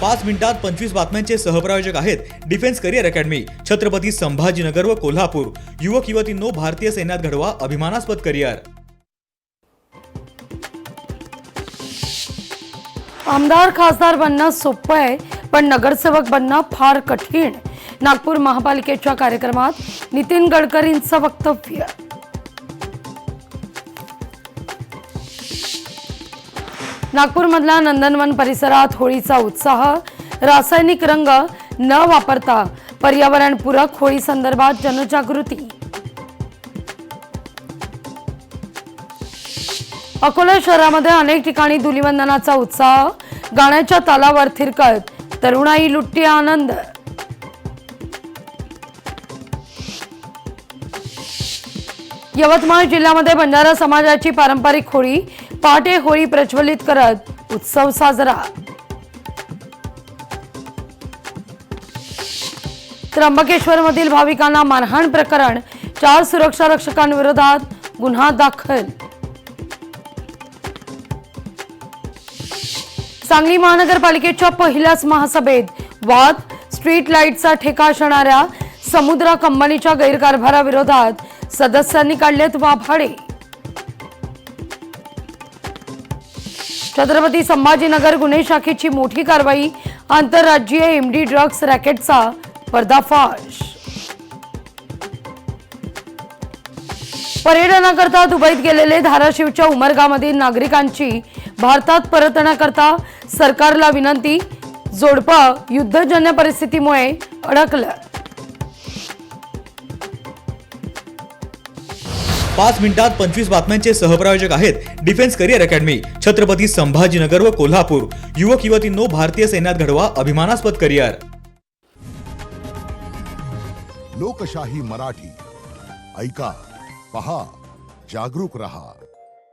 5 मिनिटात 25 बातम्यांचे सहप्रायोजक आहेत defence career academy, Chhatrapati Sambhajinagar व कोल्हापूर। युवक युवतींनो, भारतीय सैन्यात घडवा अभिमानास्पद करिअर। आमदार खासदार बनणं सोपं आहे, पण नगरसेवक बनणं फार कठीण। नागपूर महापालिकेच्या कार्यक्रमात नितीन गडकरींचं वक्तव्य। नागपूरमधल्या नंदनवन परिसरात होळीचा उत्साह। रासायनिक रंग न वापरता पर्यावरणपूरक होळी संदर्भात जनजागृती। अकोला शहरामध्ये अनेक ठिकाणी धुलीवंदनाचा उत्साह। गाण्याच्या तालावर थिरकत तरुणाई लुटते आनंद। यवतमाळ जिल्ह्यामध्ये बंजारा समाजाची पारंपरिक होळी, पहाटे होळी प्रज्वलित करत उत्सव साजरा। त्र्यंबकेश्वरमधील भाविकांना मारहाण प्रकरण, 4 सुरक्षा रक्षकांविरोधात गुन्हा दाखल। सांगली महानगरपालिकेच्या पहिल्याच महासभेत वाद, स्ट्रीट लाईटचा ठेका असणाऱ्या समुद्रा कंपनीच्या गैरकारभाराविरोधात सदस्यांनी काढलेत वाभाडे। छत्रपती संभाजीनगर गुन्हे शाखेची मोठी कारवाई, आंतरराज्यीय एमडी ड्रग्ज रॅकेटचा पर्दाफाश। पर्यटनाकरता दुबईत गेलेले धाराशिवच्या उमरगामधील नागरिकांची भारतात परतण्याकरता सरकारला विनंती। जोडपं युद्धजन्य परिस्थितीमुळे अडकलं। 5 मिनिटात 25 बातम्यांचे सहप्रायोजक आहेत defence career academy, Chhatrapati Sambhajinagar व कोल्हापूर। युवक युवतींनो, भारतीय सैन्यात घडवा अभिमानास्पद करिअर। लोकशाही मराठी ऐका, पहा, जागरूक रहा।